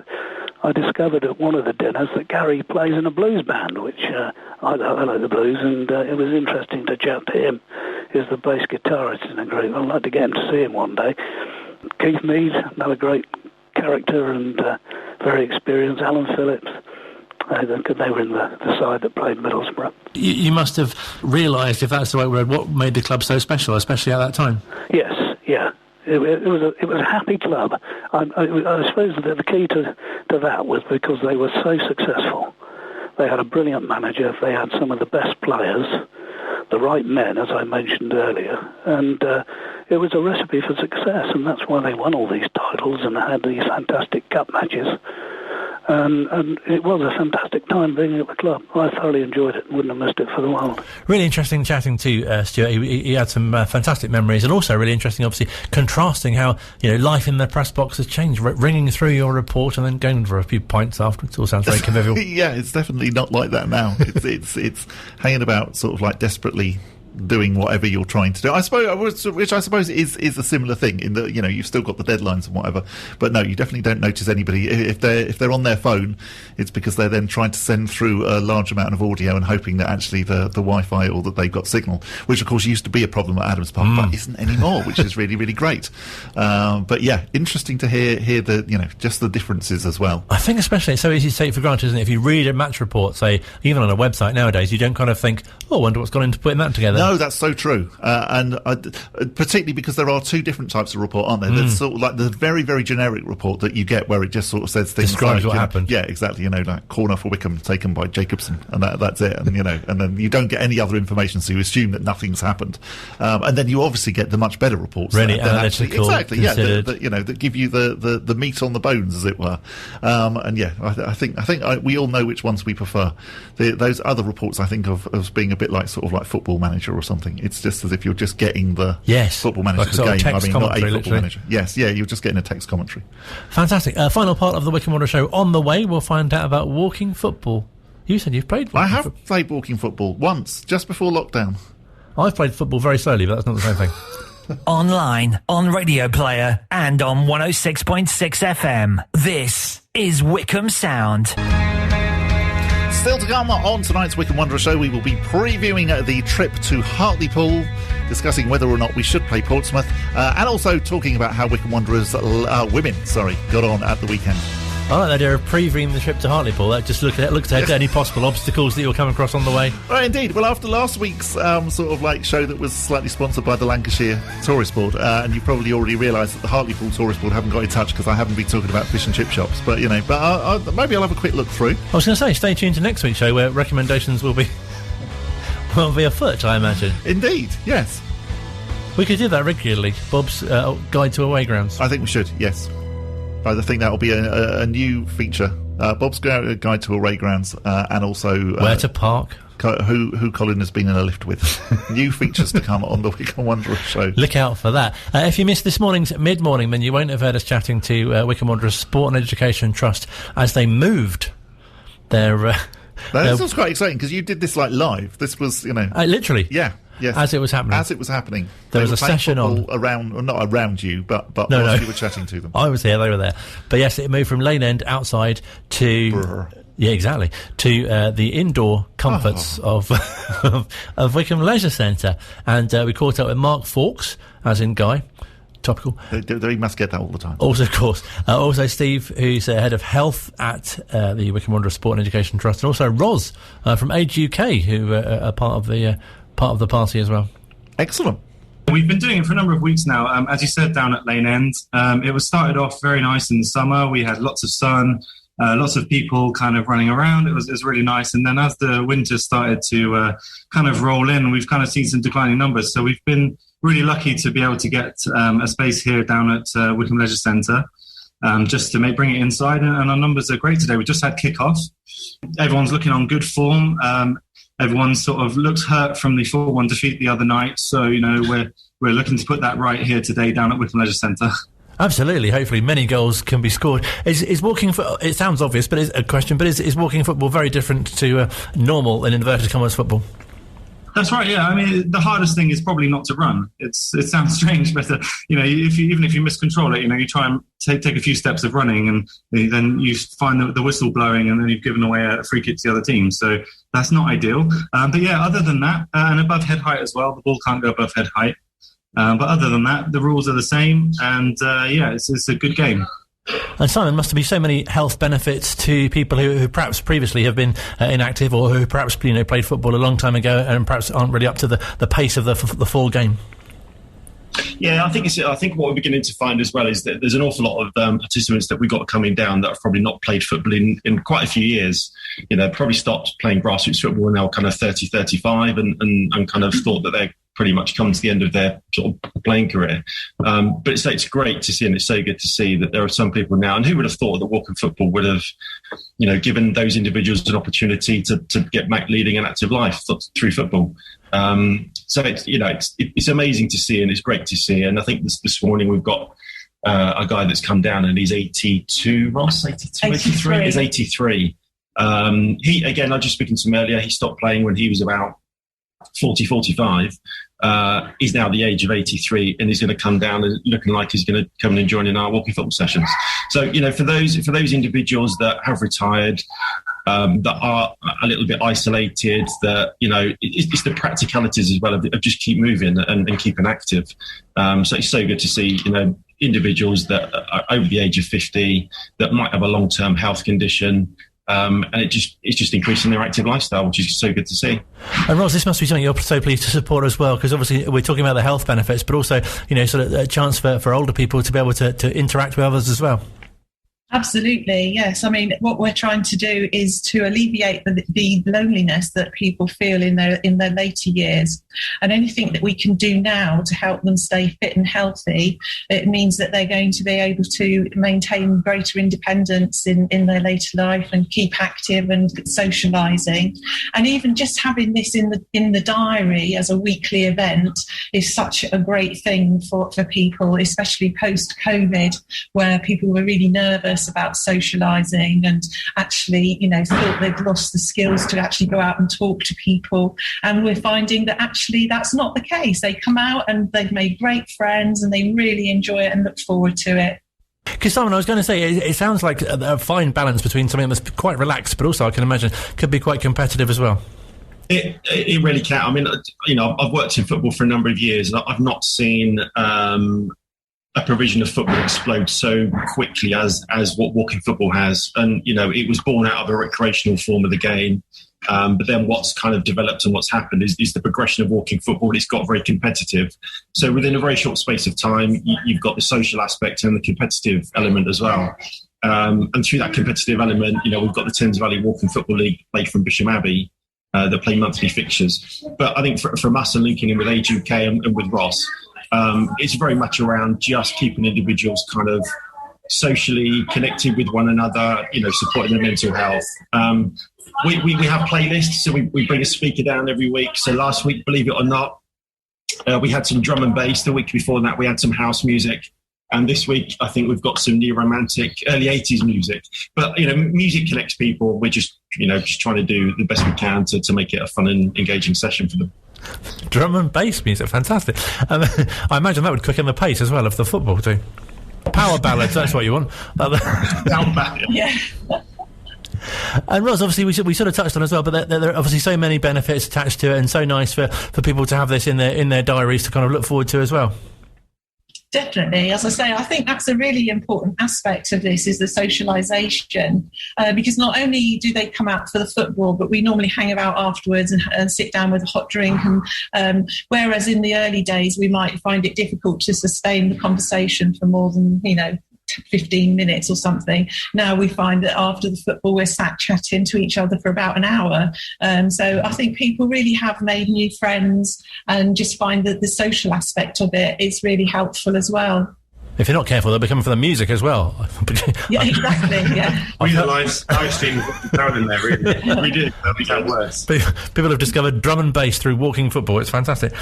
I discovered at one of the dinners that Gary plays in a blues band, which I like the blues, and it was interesting to chat to him. He's the bass guitarist in the group. I'd like to get him to see him one day. Keith Mead, another great character and very experienced. Alan Phillips. They were in the side that played Middlesbrough. You must have realised, if that's the right word, what made the club so special, especially at that time. Yes, yeah. It was a happy club. I suppose that the key to that was because they were so successful. They had a brilliant manager. They had some of the best players, the right men, as I mentioned earlier, and it was a recipe for success. And that's why they won all these titles and had these fantastic cup matches. And it was a fantastic time being at the club. I thoroughly enjoyed it and wouldn't have missed it for the world. Really interesting chatting to Stuart. He had some fantastic memories, and also really interesting, obviously, contrasting how life in the press box has changed, ringing through your report and then going for a few pints afterwards. It all sounds very convivial. Yeah, it's definitely not like that now. It's hanging about sort of like desperately doing whatever you're trying to do, I suppose, which I suppose is a similar thing in that you've still got the deadlines and whatever. But no, you definitely don't notice anybody if they're on their phone. It's because they're then trying to send through a large amount of audio and hoping that actually the Wi-Fi or that they've got signal, which of course used to be a problem at Adams Park, but isn't anymore, which is really, really great. But yeah, interesting to hear the just the differences as well. I think especially it's so easy to take for granted, isn't it? If you read a match report, say even on a website nowadays, you don't kind of think, I wonder what's gone into putting that together. No, that's so true. And particularly because there are two different types of report, aren't there? There's sort of like the very, very generic report that you get where it just sort of says things describes like, what happened. Yeah, exactly. Like corner for Wycombe taken by Jacobson, and that's it. And and then you don't get any other information, so you assume that nothing's happened. And then you obviously get the much better reports, really analytical, exactly, that give you the meat on the bones, as it were. And yeah, I think we all know which ones we prefer. Those other reports I think of as being a bit like sort of like Football Manager or something. It's just as if you're just getting the Football Manager like game. I mean, not a Football literally. Manager. Yes, yeah, you're just getting a text commentary. Fantastic. Final part of the Wycombe Wanderers Show on the way. We'll find out about walking football. You said you've played walking I have played walking football once, just before lockdown. I've played football very slowly, but that's not the same thing. Online, on Radio Player, and on 106.6 FM. This is Wycombe Sound. Still to come on tonight's Wycombe Wanderers Show, we will be previewing the trip to Hartlepool, discussing whether or not we should play Portsmouth, and also talking about how Wycombe Wanderers women got on at the weekend. I like the idea of previewing the trip to Hartlepool. Just looks ahead to any possible obstacles that you'll come across on the way. Right, indeed. Well, after last week's sort of like show that was slightly sponsored by the Lancashire Tourist Board, and you've probably already realised that the Hartlepool Tourist Board haven't got in touch because I haven't been talking about fish and chip shops. But maybe I'll have a quick look through. I was going to say, stay tuned to next week's show where recommendations will be afoot, I imagine. Indeed, yes. We could do that regularly. Bob's Guide to Away Grounds. I think we should. Yes. I think that will be a new feature. Bob's Guide to Away Grounds, and also where to park. Who Colin has been in a lift with. New features to come on the Wycombe Wanderers Show. Look out for that. If you missed this morning's mid-morning, then you won't have heard us chatting to Wycombe Wanderers Sport and Education Trust as they moved their... this was quite exciting because you did this like live. This was, literally. Yeah. Yes. As it was happening. There was a session on around, or not around you, but no. You were chatting to them. I was here, they were there. But yes, it moved from Lane End outside to Brr. Yeah, exactly, to the indoor comforts of Wycombe Leisure Centre, and we caught up with Mark Fawkes, as in Guy. Topical. They must get that all the time. Also, of course. Also, Steve, who's head of health at the Wycombe Wanderers Sport and Education Trust, and also Ros from Age UK, who are part of the party as well. Excellent. We've been doing it for a number of weeks now. As you said, down at Lane End. It was started off very nice in the summer. We had lots of sun, lots of people kind of running around. It was really nice. And then as the winter started to kind of roll in, we've kind of seen some declining numbers. So we've been really lucky to be able to get a space here down at Wycombe Leisure Centre, just to bring it inside, and our numbers are great today. We just had kick-off. Everyone's looking on good form. Everyone sort of looks hurt from the 4-1 defeat the other night, so we're looking to put that right here today down at Wycombe Leisure Centre. Absolutely. Hopefully, many goals can be scored. Is walking? It sounds obvious, but it's a question. But is walking football very different to normal and inverted commas football? That's right. Yeah, I mean, the hardest thing is probably not to run. It sounds strange, but even if you miscontrol it, you try and take a few steps of running, and then you find the whistle blowing, and then you've given away a free kick to the other team. So that's not ideal. But yeah, other than that, and above head height as well, the ball can't go above head height. But other than that, the rules are the same, and it's a good game. And Simon, must be so many health benefits to people who perhaps previously have been inactive, or who perhaps played football a long time ago and perhaps aren't really up to the pace of the full game. Yeah, I think what we're beginning to find as well is that there's an awful lot of participants that we've got coming down that have probably not played football in quite a few years. Probably stopped playing grassroots football now, kind of 30, 35, and kind of thought that they're pretty much come to the end of their sort of playing career. But it's great to see, and it's so good to see that there are some people now, and who would have thought that walking football would have, given those individuals an opportunity to get back leading an active life through football. So it's amazing to see, and it's great to see. And I think this morning we've got a guy that's come down, and he's 82, Ross, 83. He's 83. I was just speaking to him earlier, he stopped playing when he was about 40, 45. He's now the age of 83, and he's going to come down and looking like he's going to come and join in our walking football sessions. So, for those individuals that have retired, that are a little bit isolated, that, it's the practicalities as well of just keep moving and keeping active. So it's so good to see, individuals that are over the age of 50 that might have a long-term health condition. And it's just increasing their active lifestyle, which is so good to see. And Ross, this must be something you're so pleased to support as well, because obviously we're talking about the health benefits, but also, sort of a chance for older people to be able to interact with others as well. Absolutely, yes. I mean, what we're trying to do is to alleviate the loneliness that people feel in their later years. And anything that we can do now to help them stay fit and healthy, it means that they're going to be able to maintain greater independence in their later life and keep active and socialising. And even just having this in the diary as a weekly event is such a great thing for people, especially post-COVID, where people were really nervous about socialising and actually, thought they'd lost the skills to actually go out and talk to people. And we're finding that actually that's not the case. They come out and they've made great friends and they really enjoy it and look forward to it. Because, Simon, I was going to say, it sounds like a fine balance between something that's quite relaxed, but also I can imagine could be quite competitive as well. It really can. I mean, I've worked in football for a number of years, and I've not seen a provision of football explode so quickly as what walking football has. And, it was born out of a recreational form of the game. But then what's kind of developed and what's happened is the progression of walking football. It's got very competitive. So within a very short space of time, you've got the social aspect and the competitive element as well. And through that competitive element, we've got the Thames Valley Walking Football League played from Bisham Abbey that play monthly fixtures. But I think from us and linking in with Age UK and with Ross, it's very much around just keeping individuals kind of socially connected with one another, supporting their mental health. We have playlists, so we bring a speaker down every week. So last week, believe it or not, we had some drum and bass. The week before that, we had some house music. And this week, I think we've got some neo-romantic, early 80s music. But, music connects people. We're just trying to do the best we can to make it a fun and engaging session for them. Drum and bass music, fantastic. I imagine that would quicken the pace as well of the football too. Power ballads, that's what you want. Yeah. And Ross, obviously we sort of touched on as well, but there are obviously so many benefits attached to it, and so nice for people to have this in their diaries to kind of look forward to as well. Definitely. As I say, I think that's a really important aspect of this is the socialisation, because not only do they come out for the football, but we normally hang about afterwards and sit down with a hot drink. And whereas in the early days, we might find it difficult to sustain the conversation for more than, 15 minutes or something. Now we find that after the football, we're sat chatting to each other for about an hour. So I think people really have made new friends and just find that the social aspect of it is really helpful as well. If you're not careful, they'll be coming for the music as well. Yeah, exactly, yeah. We the live stream down in there, really. We do. That'll be that worse. People have discovered drum and bass through walking football. It's fantastic.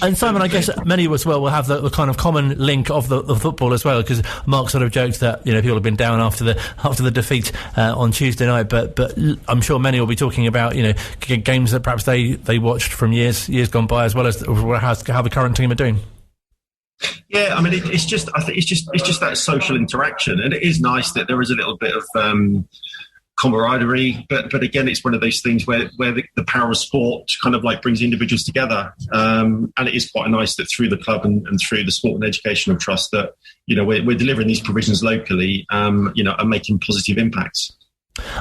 And Simon, I guess many as well will have the kind of common link of the football as well, because Mark sort of joked that people have been down after the defeat on Tuesday night, but I'm sure many will be talking about games that perhaps they watched from years gone by, as well as how the current team are doing. Yeah, I mean, it's just that social interaction, and it is nice that there is a little bit of camaraderie. But again, it's one of those things where the power of sport kind of like brings individuals together, and it is quite nice that through the club and through the Sport and Educational Trust that we're delivering these provisions locally, and making positive impacts.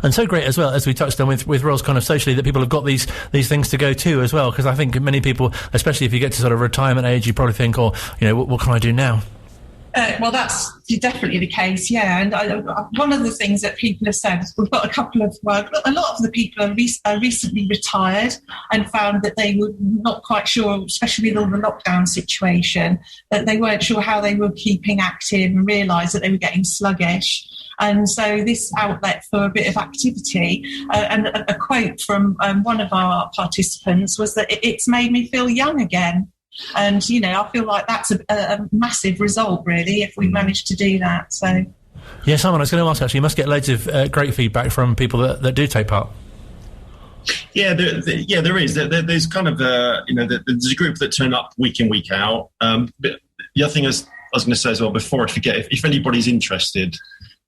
And so great as well, as we touched on with Royals, kind of socially, that people have got these things to go to as well, because I think many people, especially if you get to sort of retirement age, you probably think, what can I do now? Well, that's definitely the case, yeah. And one of the things that people have said is we've got a lot of the people are recently retired and found that they were not quite sure, especially with all the lockdown situation, that they weren't sure how they were keeping active and realised that they were getting sluggish. And so this outlet for a bit of activity, and a quote from one of our participants was that it's made me feel young again. And, I feel like that's a massive result, really, if we manage to do that. So, yeah, Simon, I was going to ask, actually, you must get loads of great feedback from people that do take part. Yeah, there is. There's kind of, there's a group that turn up week in, week out. But the other thing I was going to say as well, before I forget, if anybody's interested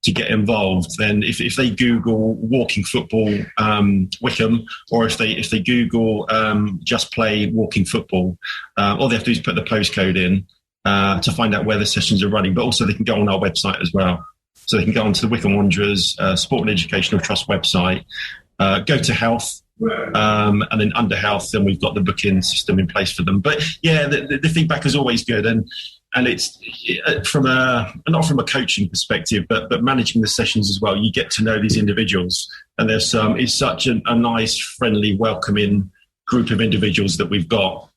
to get involved, then if they Google walking football Wycombe, or if they Google just play walking football, all they have to do is put the postcode in to find out where the sessions are running. But also they can go on our website as well. So they can go onto the Wycombe Wanderers Sport and Educational Trust website, go to health, and then under health, then we've got the booking system in place for them. But yeah, the feedback is always good, and it's not from a coaching perspective, but managing the sessions as well. You get to know these individuals, and it's such a nice, friendly, welcoming group of individuals that we've got,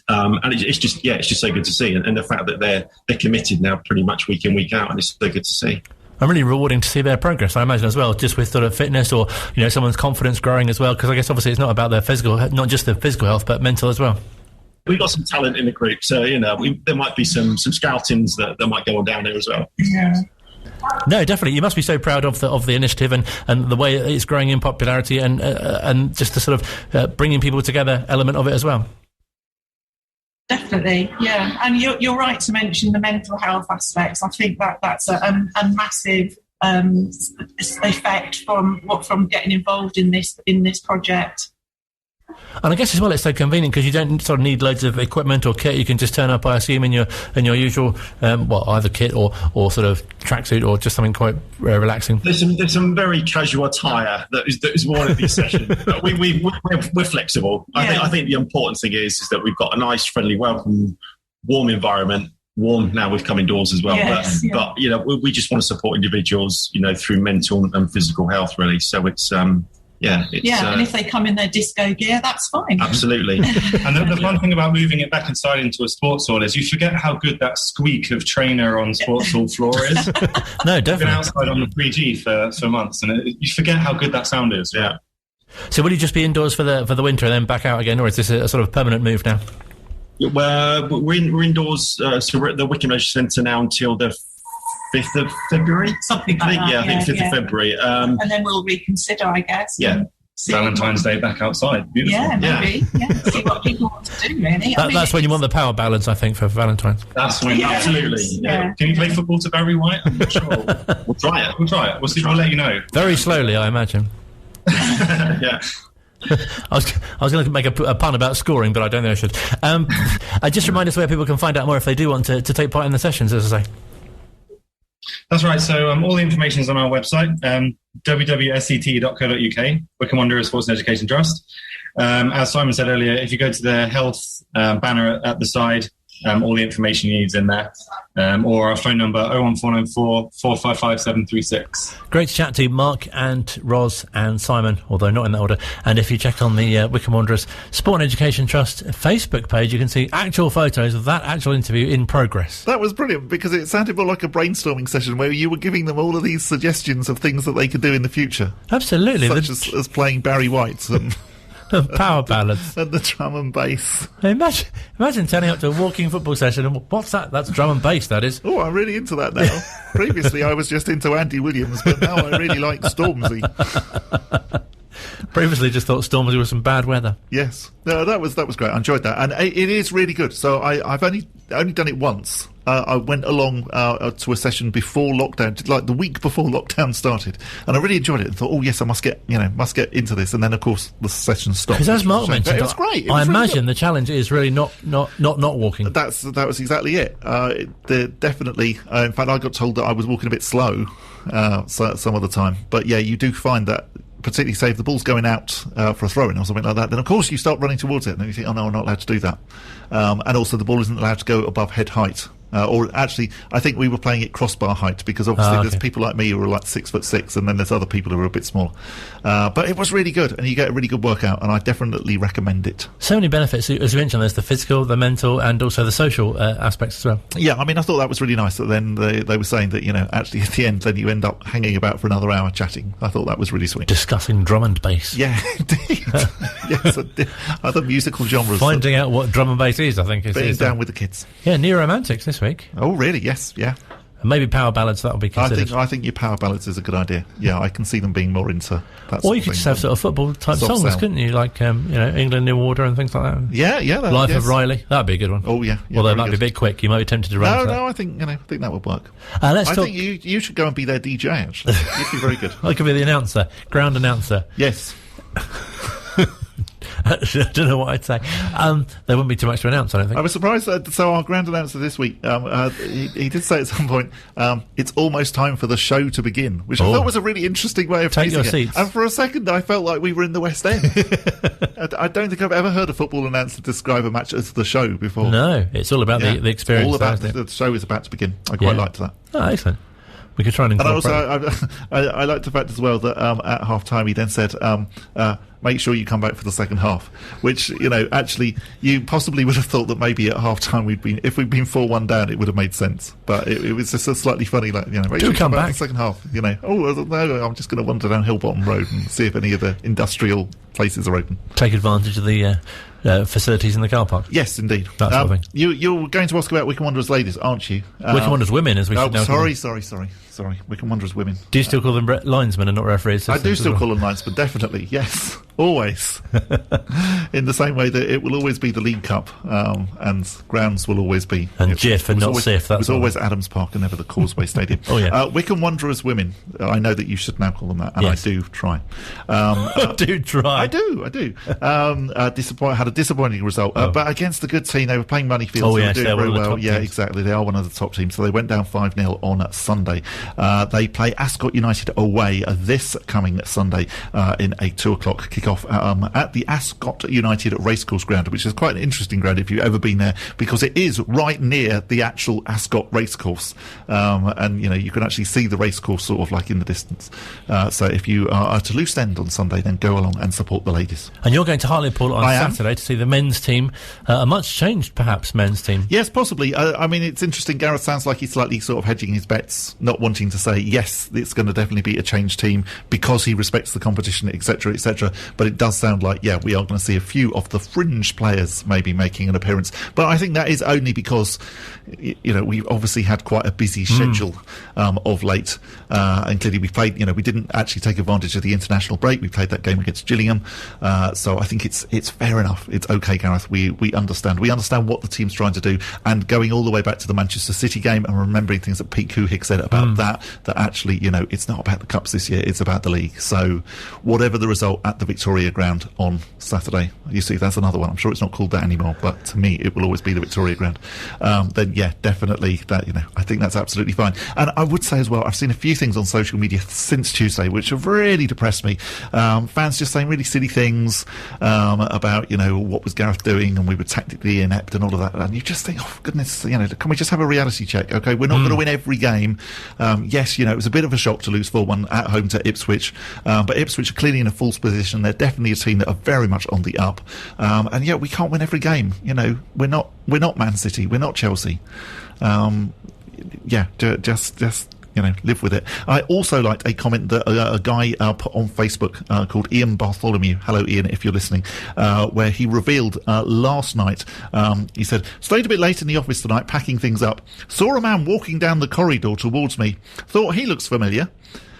and it's just so good to see, and the fact that they're committed now pretty much week in, week out, and it's so good to see. And really rewarding to see their progress, I imagine, as well, just with sort of fitness or someone's confidence growing as well, because I guess obviously it's not about their not just their physical health, but mental as well. We've got some talent in the group, so there might be some scoutings that might go on down there as well. Yeah. No, definitely. You must be so proud of the initiative and the way it's growing in popularity and just the sort of bringing people together element of it as well. Definitely, yeah. And you're right to mention the mental health aspects. I think that's a massive effect from getting involved in this project. And I guess as well, it's so convenient because you don't sort of need loads of equipment or kit. You can just turn up, I assume, in your usual either kit or sort of tracksuit or just something quite relaxing. There's some very casual attire that is worn at these sessions. But we're flexible. Yeah. I think the important thing is that we've got a nice, friendly, welcome, warm environment. Warm now we've come indoors as well. Yes, but we just want to support individuals, through mental and physical health, really. So it's. And if they come in their disco gear, that's fine. Absolutely. And the fun thing about moving it back inside into a sports hall is you forget how good that squeak of trainer on sports hall floor is. No, definitely. I've been outside on the 3G for months, and you forget how good that sound is. Yeah. So will you just be indoors for the winter and then back out again, or is this a sort of permanent move now? We're indoors, so we're at the Wycombe Leisure Centre now until the 5th of February? Something like that. I think 5th of February. And then we'll reconsider, I guess. Yeah. Valentine's Day back outside. Beautiful. Yeah, maybe. Yeah. See what people want to do, really. That's when you want the power balance, I think, for Valentine's. That's when, absolutely. Yeah. Can you play football to Barry White? I'm not sure. We'll try it. We'll see. I'll let you know. Very slowly, I imagine. Yeah. I was going to make a pun about scoring, but I don't think I should. Just remind us where people can find out more if they do want to take part in the sessions, as I say. That's right. So all the information is on our website, www.scet.co.uk, Wycombe Wanderers Sports and Education Trust. As Simon said earlier, if you go to the health banner at the side, all the information you need is in there, or our phone number 01494 455 736. Great to chat to Mark and Ros and Simon, although not in that order. And if you check on the Wycombe Wanderers Sport and Education Trust Facebook page, you can see actual photos of that actual interview in progress. That was brilliant, because it sounded more like a brainstorming session where you were giving them all of these suggestions of things that they could do in the future. Absolutely. Such as playing Barry White and power ballads. And the drum and bass. Imagine turning up to a walking football session and what's that? That's drum and bass, that is. Oh, I'm really into that now. Previously I was just into Andy Williams, but now I really like Stormzy. Previously just thought Stormzy was some bad weather. Yes. No, that was great. I enjoyed that. And it is really good. So I've only done it once. I went along to a session before lockdown, like the week before lockdown started, and I really enjoyed it and thought, oh yes, I must get into this. And then of course the session stopped. Because as Mark mentioned, it was great. I imagine the challenge is really not walking. That was exactly it. Definitely. In fact, I got told that I was walking a bit slow some of the time. But yeah, you do find that, particularly say if the ball's going out for a throw-in or something like that, then of course you start running towards it, and then you think, oh no, I'm not allowed to do that. And also the ball isn't allowed to go above head height. Or actually, I think we were playing it crossbar height, because obviously there's people like me who are like 6'6", and then there's other people who are a bit smaller. But it was really good, and you get a really good workout, and I definitely recommend it. So many benefits, as you mentioned. There's the physical, the mental, and also the social aspects as well. Yeah, I mean, I thought that was really nice that then they were saying that, actually at the end, then you end up hanging about for another hour chatting. I thought that was really sweet. Discussing drum and bass. Yeah, indeed. Yes, other musical genres. Finding out what drum and bass is, I think. Being down with the kids. Yeah, Neo-Romantics this week. Oh, really? Yes, yeah. And maybe power ballads, that'll be considered. I think your power ballads is a good idea. Yeah, I can see them being more into that. Or you could just have sort of football type songs, couldn't you? Like England in Water and things like that. Yeah. Life of Riley, that'd be a good one. Oh yeah. Although it might be a bit quick, you might be tempted to run. No, I think that would work. I think you should go and be their DJ. Actually, you'd be very good. I could be the announcer, ground announcer. Yes. I don't know what I'd say. There wouldn't be too much to announce, I don't think. I was surprised. So our grand announcer this week, he did say at some point, it's almost time for the show to begin, which I thought was a really interesting way of Take your seats. And for a second, I felt like we were in the West End. I don't think I've ever heard a football announcer describe a match as the show before. No, it's all about the experience. All about the show is about to begin. I quite liked that. Oh, excellent. We could try and incorporate. And also, I liked the fact as well that at half-time he then said, make sure you come back for the second half, which, actually, you possibly would have thought that maybe at half-time if we'd been 4-1 down, it would have made sense. But it was just a slightly funny, make sure you come back for the second half. Oh, no, I'm just going to wander down Hillbottom Road and see if any of the industrial places are open. Take advantage of the facilities in the car park. Yes, indeed. That sort of thing. You're going to ask about Wycombe Wanderers ladies, aren't you? Wycombe Wanderers women, as we should know. Sorry. Wycombe Wanderers women. Do you still call them linesmen and not referees? I do still call them linesmen, definitely, yes. Always. In the same way that it will always be the League Cup, and grounds will always be. And GIF and not SIF. It was always Adams Park and never the Causeway Stadium. Oh, yeah. Wycombe Wanderers women. I know that you should now call them that, and yes. I do try. I do try. I do. Had a disappointing result, but against the good team. They were playing Moneyfield, so they were doing very well. Yeah, exactly. They are one of the top teams. So they went down 5-0 on Sunday. They play Ascot United away this coming Sunday in a 2:00 kick-off at the Ascot United Racecourse ground, which is quite an interesting ground if you've ever been there, because it is right near the actual Ascot Racecourse, and you can actually see the racecourse sort of like in the distance. So if you are at a loose end on Sunday, then go along and support the ladies. And you're going to Hartlepool on Saturday to see the men's team, a much changed perhaps men's team. Yes, possibly. I mean, it's interesting. Gareth sounds like he's slightly sort of hedging his bets, not wanting to say yes, it's going to definitely be a changed team because he respects the competition, etc., etc. But it does sound like, we are going to see a few of the fringe players maybe making an appearance. But I think that is only because, we've obviously had quite a busy schedule of late. And clearly we played, we didn't actually take advantage of the international break. We played that game against Gillingham. So I think it's fair enough. It's okay, Gareth. We understand. We understand what the team's trying to do. And going all the way back to the Manchester City game and remembering things that Pete Couhig said about that actually, it's not about the cups this year, it's about the league. So whatever the result at the Victoria Ground on Saturday, you see, that's another one. I'm sure it's not called that anymore, but to me, it will always be the Victoria Ground. Then, yeah, definitely that, I think that's absolutely fine. And I would say as well, I've seen a few things on social media since Tuesday which have really depressed me. Fans just saying really silly things about, what was Gareth doing and we were tactically inept and all of that. And you just think, oh, goodness, can we just have a reality check? Okay, we're not going to win every game. Yes, it was a bit of a shock to lose 4-1 at home to Ipswich, but Ipswich are clearly in a false position. They're definitely a team that are very much on the up. And yet we can't win every game. We're not Man City. We're not Chelsea. Just live with it. I also liked a comment that a guy put on Facebook called Ian Bartholomew. Hello, Ian, if you're listening. Where he revealed last night, he said, stayed a bit late in the office tonight, packing things up. Saw a man walking down the corridor towards me. Thought he looks familiar.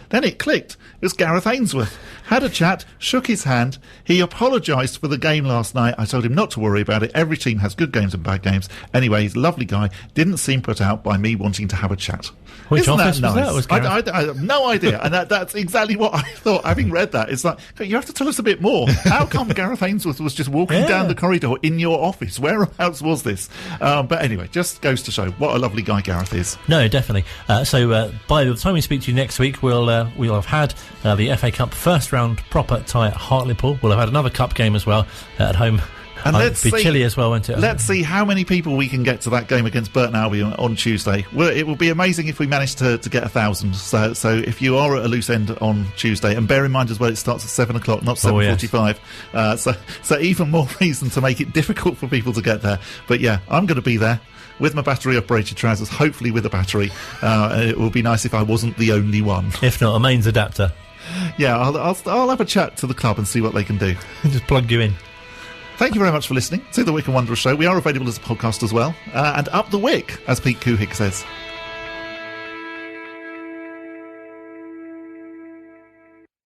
Then it clicked. It was Gareth Ainsworth. Had a chat, shook his hand. He apologised for the game last night. I told him not to worry about it. Every team has good games and bad games. Anyway, he's a lovely guy. Didn't seem put out by me wanting to have a chat. Which Isn't office that nice? was that? I have no idea. And that's exactly what I thought. Having read that, it's like, you have to tell us a bit more. How come Gareth Ainsworth was just walking down the corridor in your office? Whereabouts was this? But anyway, just goes to show what a lovely guy Gareth is. No, definitely. So by the time we speak to you next week, we'll have had the FA Cup first round proper tie at Hartlepool. We'll have had another cup game as well at home. And let's be chilly as well, won't it? Let's see how many people we can get to that game against Burton Albion on Tuesday. Well, it will be amazing if we manage to get 1,000. So if you are at a loose end on Tuesday, and bear in mind as well, it starts at 7 o'clock, not 7:45. Yes. So even more reason to make it difficult for people to get there. But yeah, I'm going to be there with my battery-operated trousers, hopefully with a battery. It would be nice if I wasn't the only one. If not, a mains adapter. Yeah, I'll have a chat to the club and see what they can do. Just plug you in. Thank you very much for listening to the Wycombe Wanderers Show. We are available as a podcast as well. And up the wick, as Pete Kuhig says.